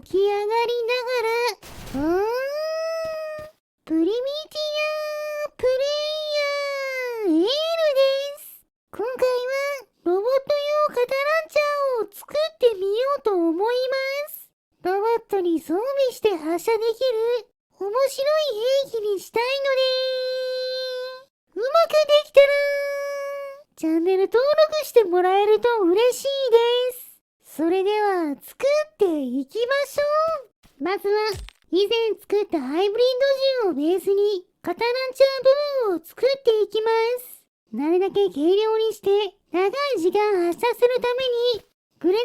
起き上がりながら、プリミティアプレイヤー L です。今回はロボット用カタランチャーを作ってみようと思います。ロボットに装備して発射できる面白い兵器にしたいので、うまくできたらチャンネル登録してもらえると嬉しいです。それでは作っていきましょう。まずは以前作ったハイブリッド銃をベースにカタランチャー部分を作っていきます。なるだけ軽量にして長い時間発射するためにグレネー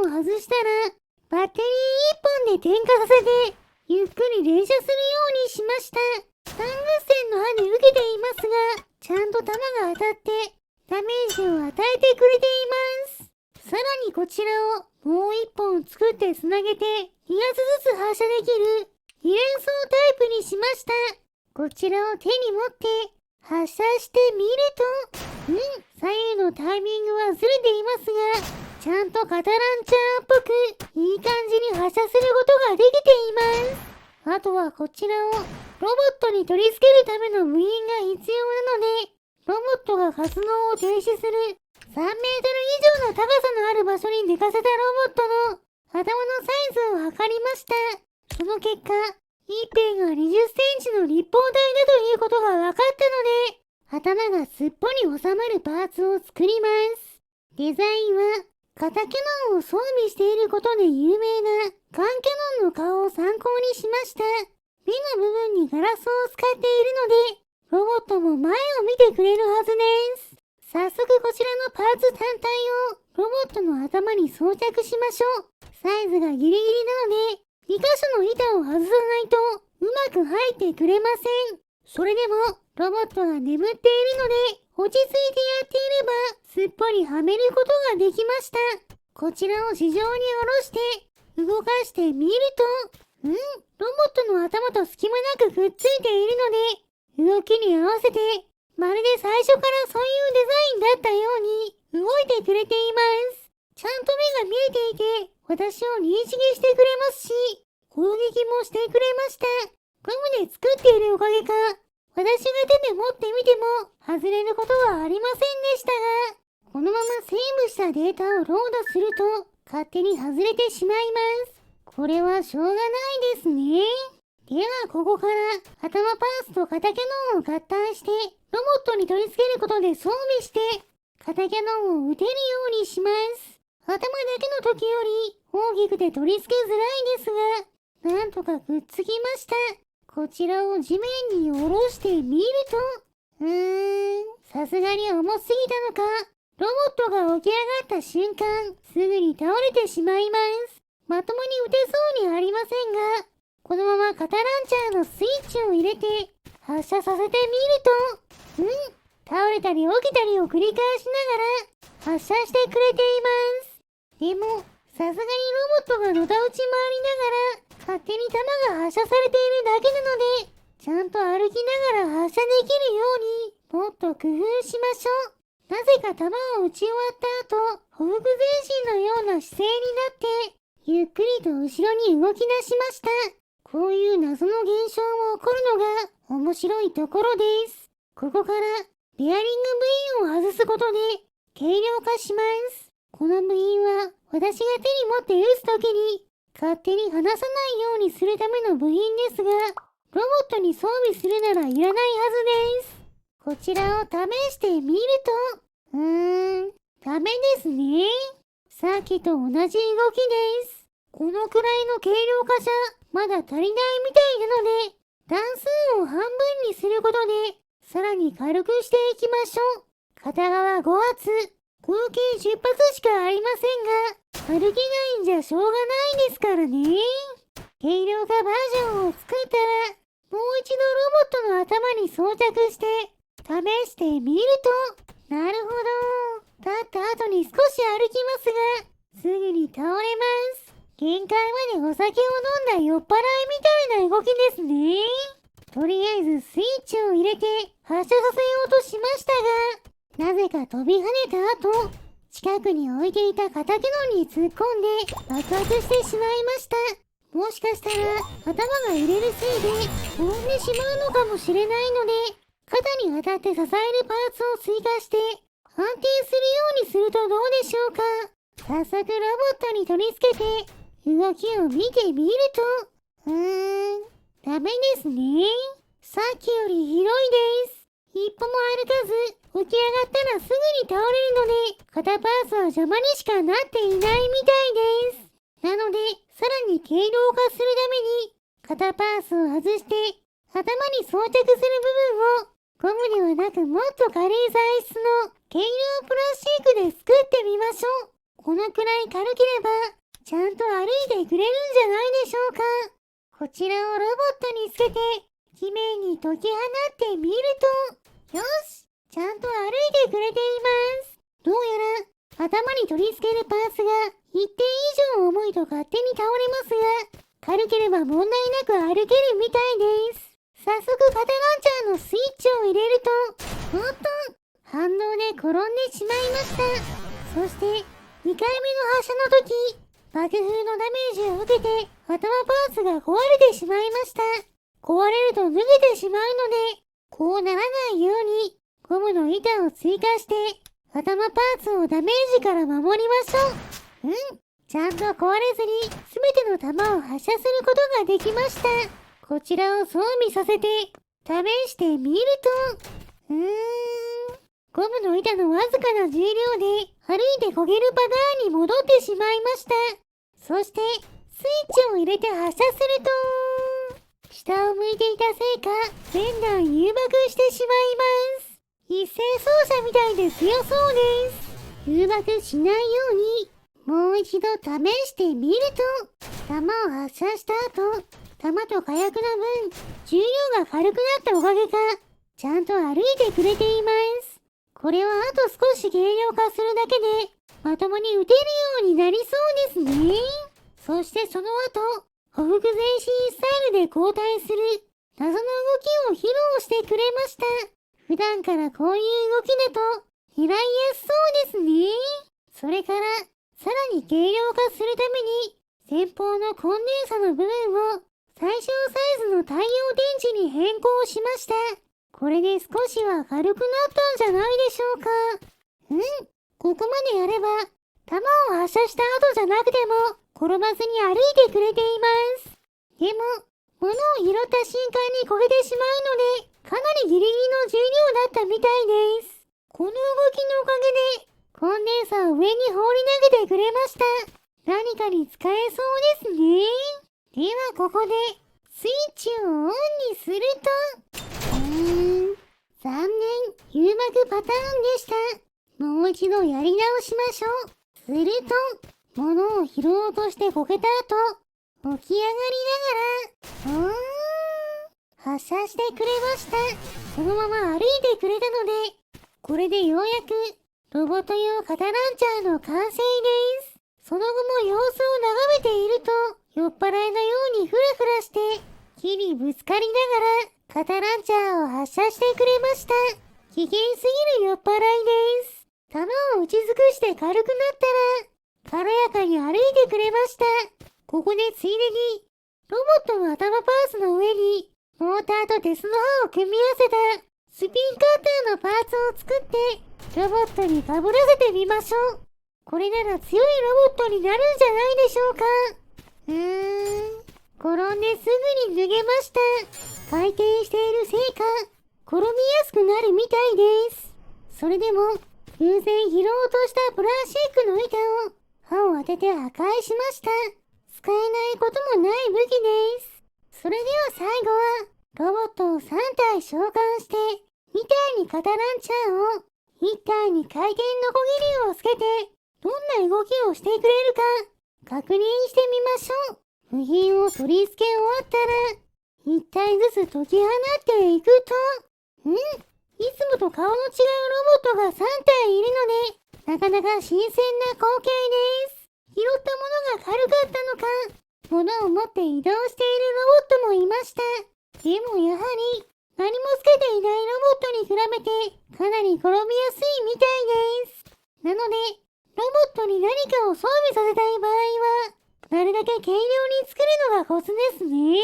ド弾を外したらバッテリー1本で点火させてゆっくり連射するようにしました。タングステンの刃で受けていますが、ちゃんと弾が当たってダメージを与えてくれています。さらにこちらをもう1本作ってつなげて2発ずつ発射できる二連装タイプにしました。こちらを手に持って発射してみると、左右のタイミングはずれていますが、ちゃんとカタランチャーっぽくいい感じに発射することができています。あとはこちらをロボットに取り付けるための部品が必要なので、ロボットが活動を停止する3メートル以上の高さのある場所に寝かせたロボットの頭のサイズを測りました。その結果、一辺が20センチの立方体だということが分かったので、頭がすっぽり収まるパーツを作ります。デザインは、肩キャノンを装備していることで有名なガンキャノンの顔を参考にしました。目の部分にガラスを使っているので、ロボットも前を見てくれるはずです。早速こちらのパーツ単体をロボットの頭に装着しましょう。サイズがギリギリなので、2箇所の板を外さないとうまく入ってくれません。それでもロボットが眠っているので、落ち着いてやっていればすっぽりはめることができました。こちらを地上に下ろして動かしてみると、ロボットの頭と隙間なくくっついているので、動きに合わせてまるで最初からそういうデザインだったように動いてくれています。ちゃんと目が見えていて私を認識してくれますし、攻撃もしてくれました。ゴムで作っているおかげか、私が手で持ってみても外れることはありませんでしたが、このままセーブしたデータをロードすると勝手に外れてしまいます。これはしょうがないですね。ではここから頭パーツと肩キャノンを合体してロボットに取り付けることで装備して肩キャノンを撃てるようにします。頭だけの時より大きくて取り付けづらいですが、なんとかくっつきました。こちらを地面に下ろしてみると、さすがに重すぎたのか、ロボットが起き上がった瞬間、すぐに倒れてしまいます。まともに撃てそうにありませんが、このままカタランチャーのスイッチを入れて発射させてみると、倒れたり起きたりを繰り返しながら発射してくれています。でも、さすがにロボットがのたうち回りながら勝手に弾が発射されているだけなので、ちゃんと歩きながら発射できるようにもっと工夫しましょう。なぜか弾を撃ち終わった後、ほふく前進のような姿勢になってゆっくりと後ろに動き出しました。こういう謎の現象も起こるのが面白いところです。ここからベアリング部品を外すことで軽量化します。この部品は私が手に持って撃つときに勝手に離さないようにするための部品ですが、ロボットに装備するならいらないはずです。こちらを試してみると、ダメですね。さっきと同じ動きです。このくらいの軽量化じゃまだ足りないみたいなので、段数を半分にすることでさらに軽くしていきましょう。片側5発、合計10発しかありませんが、歩けないんじゃしょうがないですからね。軽量化バージョンを作ったら、もう一度ロボットの頭に装着して試してみると、なるほど。立った後に少し歩きますが、すぐに倒れます。限界までお酒を飲んだ酔っ払いみたいな動きですね。とりあえずスイッチを入れて発射させようとしましたが、なぜか飛び跳ねた後、近くに置いていた肩キャノンに突っ込んで爆発してしまいました。もしかしたら頭が揺れるせいで飛んでしまうのかもしれないので、肩に当たって支えるパーツを追加して安定するようにするとどうでしょうか。早速ロボットに取り付けて動きを見てみると、ダメですね。さっきより広いです。一歩も歩かず起き上がったらすぐに倒れるので、肩パーツは邪魔にしかなっていないみたいです。なので、さらに軽量化するために、肩パーツを外して、頭に装着する部分を、ゴムではなくもっと軽い材質の軽量プラスチックで作ってみましょう。このくらい軽ければ、ちゃんと歩いてくれるんじゃないでしょうか。こちらをロボットにつけて、地面に解き放ってみると、よし、ちゃんと歩いてくれています。どうやら、頭に取り付けるパーツが一定以上重いと勝手に倒れますが、軽ければ問題なく歩けるみたいです。早速肩ランチャーのスイッチを入れると、おっと、反動で転んでしまいました。そして、2回目の発射の時、爆風のダメージを受けて頭パーツが壊れてしまいました。壊れると脱げてしまうので、こうならないようにゴムの板を追加して頭パーツをダメージから守りましょう。ちゃんと壊れずに全ての弾を発射することができました。こちらを装備させて試してみると、ゴムの板のわずかな重量で歩いて焦げるパターンに戻ってしまいました。そしてスイッチを入れて発射すると、下を向いていたせいか全弾誘爆してしまいます。一斉操作みたいで強そうです。誘爆しないようにもう一度試してみると、弾を発射した後、弾と火薬の分重量が軽くなったおかげかちゃんと歩いてくれています。これはあと少し軽量化するだけでまともに撃てるようになりそうですね。そしてその後、ほふく前進スタイルで交代する謎の動きを披露してくれました。普段からこういう動きだと拾いやすそうですね。それからさらに軽量化するために前方のコンデンサの部分を最小サイズの太陽電池に変更しました。これで少しは軽くなったんじゃないでしょうか。ここまでやれば弾を発射した後じゃなくても転ばずに歩いてくれています。でも物を拾った瞬間に焦げてしまうのでかなりギリギリの重量だったみたいです。この動きのおかげでコンデンサーを上に放り投げてくれました。何かに使えそうですね。ではここでスイッチをオンにすると、残念、誘爆パターンでした。もう一度やり直しましょう。すると、物を拾おうとしてこけた後、起き上がりながら、発射してくれました。そのまま歩いてくれたので、これでようやくロボット用肩ランチャーの完成です。その後も様子を眺めていると、酔っ払いのようにフラフラして、木にぶつかりながら肩ランチャーを発射してくれました。危険すぎる酔っ払いです。弾を打ち尽くして軽くなったら、軽やかに歩いてくれました。ここでついでに、ロボットの頭パーツの上に、モーターと鉄の刃を組み合わせた、スピンカッターのパーツを作って、ロボットにかぶらせてみましょう。これなら強いロボットになるんじゃないでしょうか。転んですぐに脱げました。回転しているせいか、転びやすくなるみたいです。それでも、偶然拾おうとしたプラスチックの板を刃を当てて破壊しました。使えないこともない武器です。それでは最後は、ロボットを3体召喚して、2体に肩ランチャーを、1体に回転のこぎりをつけて、どんな動きをしてくれるか、確認してみましょう。部品を取り付け終わったら、1体ずつ解き放っていくと、いつもと顔の違うロボットが3体いるので、なかなか新鮮な光景です。拾ったものが軽かったのか、物を持って移動しているロボットもいました。でもやはり、何もつけていないロボットに比べて、かなり転びやすいみたいです。なので、ロボットに何かを装備させたい場合は、なるだけ軽量に作るのがコツですね。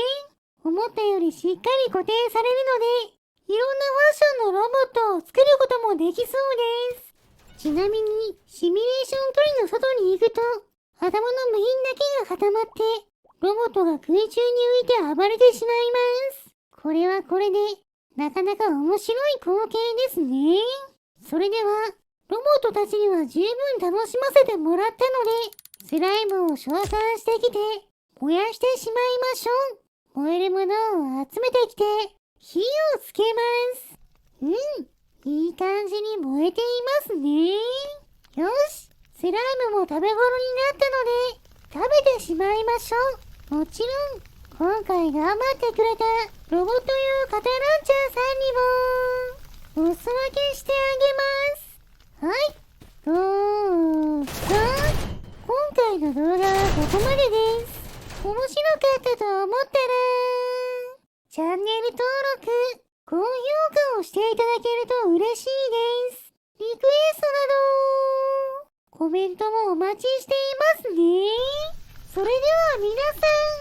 思ったよりしっかり固定されるので、いろんなファッションのロボットを作ることもできそうです。ちなみに、シミュレーション距離の外に行くと、頭の部品だけが固まって、ロボットが空中に浮いて暴れてしまいます。これはこれで、なかなか面白い光景ですね。それでは、ロボットたちには十分楽しませてもらったので、スライムを召喚してきて、燃やしてしまいましょう。燃えるものを集めてきて、火をつけます。いい感じに燃えていますね。よし、スライムも食べ頃になったので、食べてしまいましょう。もちろん、今回頑張ってくれたロボット用カタランチャーさんにも、お裾分けしてあげます。はい、どうぞ。今回の動画はここまでです。面白かったと思ったら、チャンネル登録、高評価をしていただけると嬉しいです。リクエストなど、コメントもお待ちしていますね。それでは皆さん、